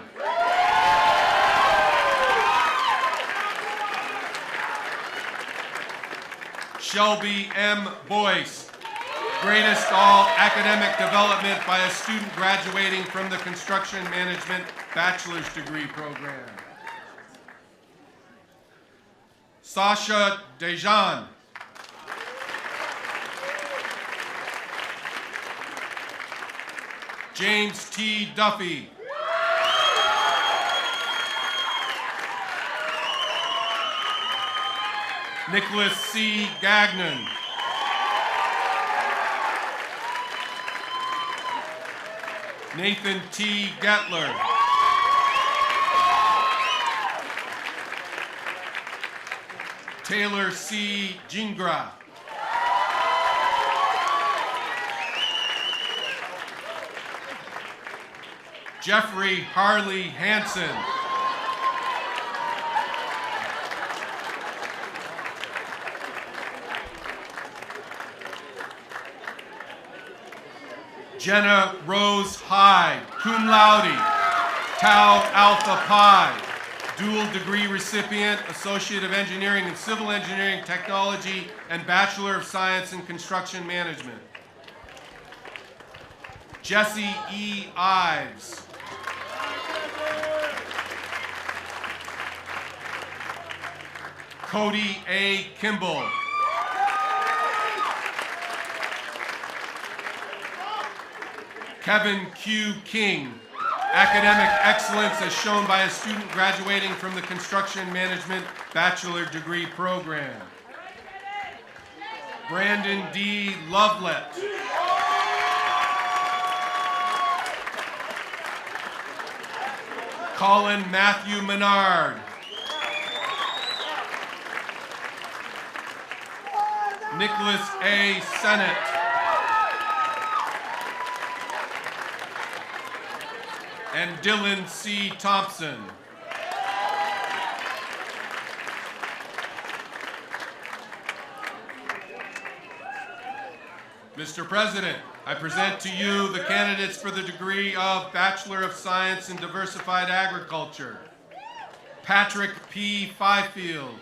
Shelby M. Boyce. Greatest all academic development by a student graduating from the Construction Management Bachelor's Degree Program. Sasha Dejan. James T. Duffy. Nicholas C. Gagnon. Nathan T. Gettler. Taylor C. Jingra. Jeffrey Harley Hansen. Jenna Rose Hyde, cum laude, Tau Alpha Pi, dual degree recipient, Associate of Engineering in Civil Engineering Technology, and Bachelor of Science in Construction Management. Jesse E. Ives. Cody A. Kimball. Kevin Q. King. Academic excellence as shown by a student graduating from the Construction Management Bachelor Degree Program. Brandon D. Lovelet. Colin Matthew Menard. Nicholas A. Sennett. And Dylan C. Thompson. Mr. President, I present to you the candidates for the degree of Bachelor of Science in Diversified Agriculture. Patrick P. Fifield.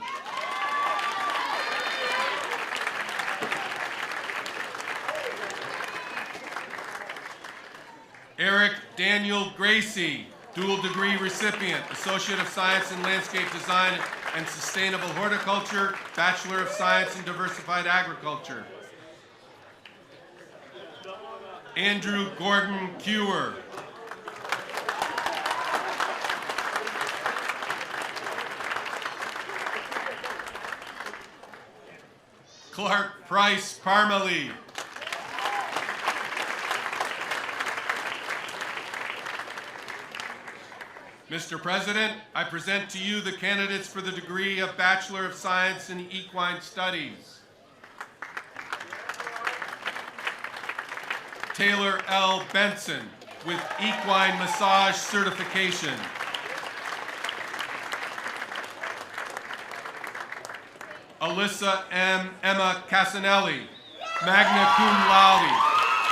Eric Daniel Gracie, dual degree recipient, Associate of Science in Landscape Design and Sustainable Horticulture, Bachelor of Science in Diversified Agriculture. Andrew Gordon Kewer. Clark Price Parmalee. Mr. President, I present to you the candidates for the degree of Bachelor of Science in Equine Studies. Taylor L. Benson with Equine Massage Certification. Alyssa M. Emma Casanelli, magna cum laude,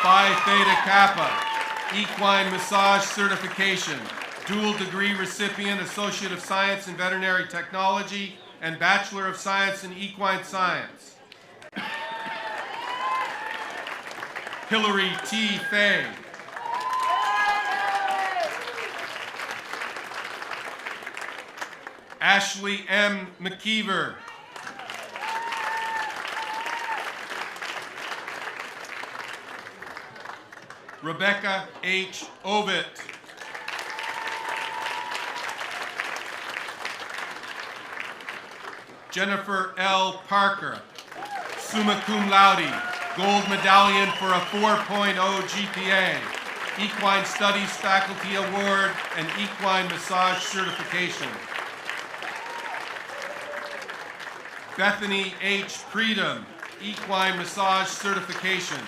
Phi Theta Kappa, Equine Massage Certification, dual degree recipient, Associate of Science in Veterinary Technology, and Bachelor of Science in Equine Science. Hillary T. Fay. Ashley M. McKeever. Rebecca H. Ovitt. Jennifer L. Parker, summa cum laude, gold medallion for a 4.0 GPA, Equine Studies Faculty Award, and Equine Massage Certification. Bethany H. Freedom, Equine Massage Certification.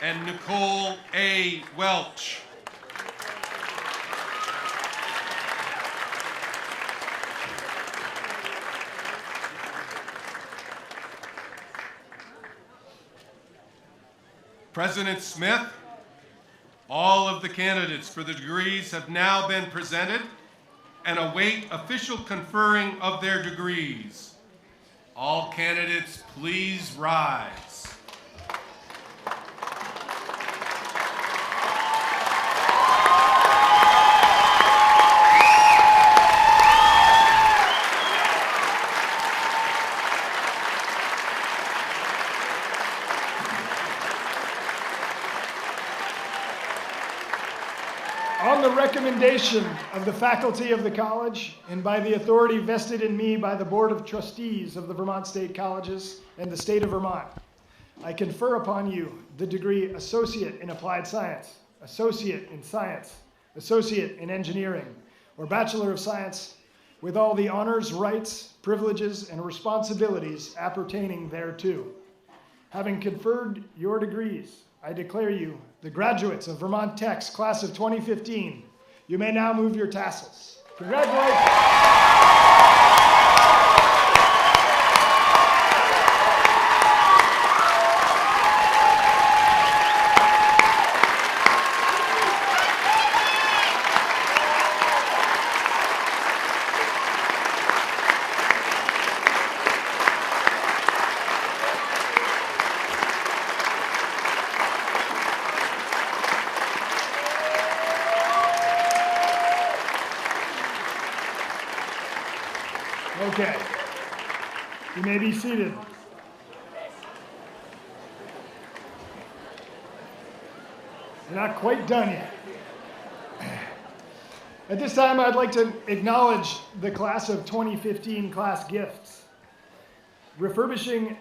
And Nicole A. Welch. President Smith, all of the candidates for the degrees have now been presented and await official conferring of their degrees. All candidates, please rise. On the recommendation of the faculty of the college and by the authority vested in me by the Board of Trustees of the Vermont State Colleges and the state of Vermont, I confer upon you the degree Associate in Applied Science, Associate in Science, Associate in Engineering, or Bachelor of Science with all the honors, rights, privileges, and responsibilities appertaining thereto. Having conferred your degrees, I declare you the graduates of Vermont Tech's class of 2015. You may now move your tassels. Congratulations. Okay, you may be seated. We're not quite done yet. At this time, I'd like to acknowledge the class of 2015 class gifts. Refurbishing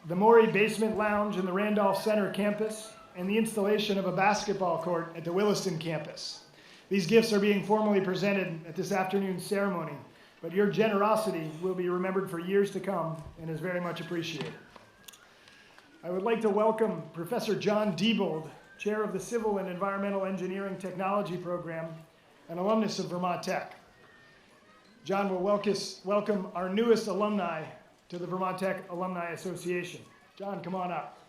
the Maury Basement Lounge in the Randolph Center campus and the installation of a basketball court at the Williston campus. These gifts are being formally presented at this afternoon's ceremony, but your generosity will be remembered for years to come and is very much appreciated. I would like to welcome Professor John Diebold, Chair of the Civil and Environmental Engineering Technology Program, an alumnus of Vermont Tech. John will welcome our newest alumni, to the Vermont Tech Alumni Association. John, come on up.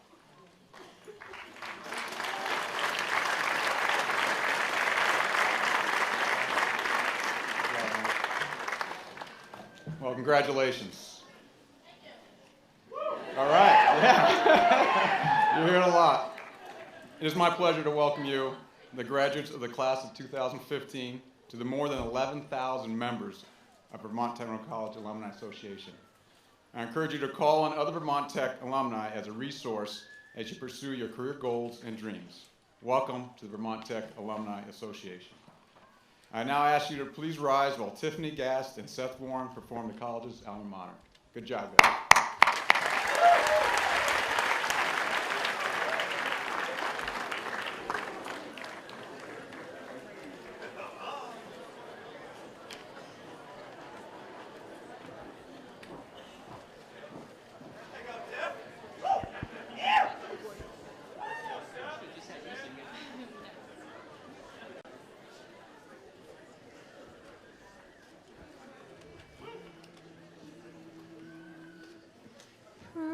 Well, congratulations. All right, yeah. You're hearing a lot. It is my pleasure to welcome you, the graduates of the class of 2015, to the more than 11,000 members of Vermont Technical College Alumni Association. I encourage you to call on other Vermont Tech alumni as a resource as you pursue your career goals and dreams. Welcome to the Vermont Tech Alumni Association. I now ask you to please rise while Tiffany Gast and Seth Warren perform the college's alma mater. Good job, guys.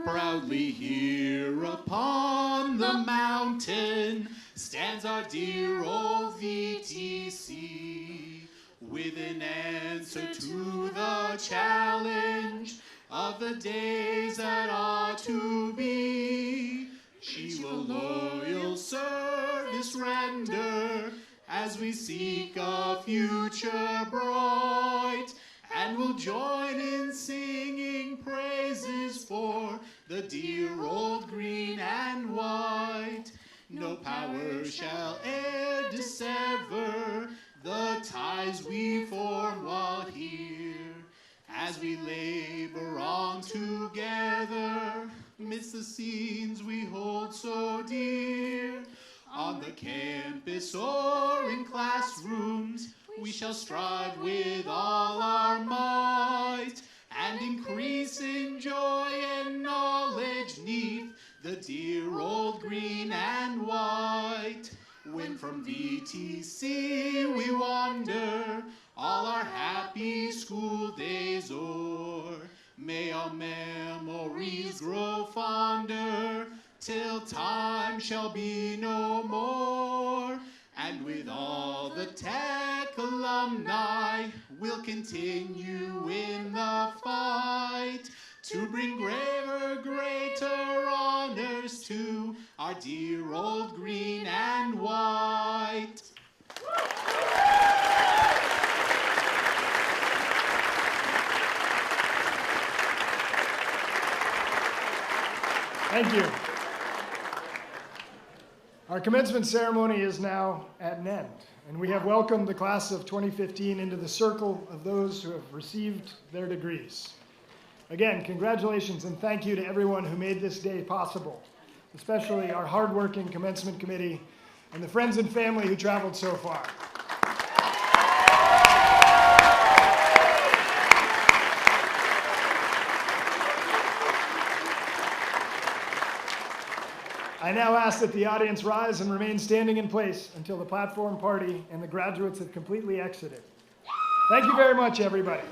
Proudly here upon the mountain stands our dear old VTC, with an answer to the challenge of the days that are to be. She will loyal service render as we seek a future bright, and will join in singing praises for the dear old green and white. No power shall e'er dissever the ties we form while here, as we labor on together midst the scenes we hold so dear. On the campus or in classrooms, we shall strive with all our might, and increase in joy and knowledge neath the dear old green and white. When from VTC we wander, all our happy school days o'er, may our memories grow fonder, till time shall be no more. And with all the Tech alumni, we'll continue in the fight to bring graver, greater honors to our dear old green and white. Thank you. Our commencement ceremony is now at an end, and we have welcomed the class of 2015 into the circle of those who have received their degrees. Again, congratulations and thank you to everyone who made this day possible, especially our hardworking commencement committee and the friends and family who traveled so far. I now ask that the audience rise and remain standing in place until the platform party and the graduates have completely exited. Thank you very much, everybody.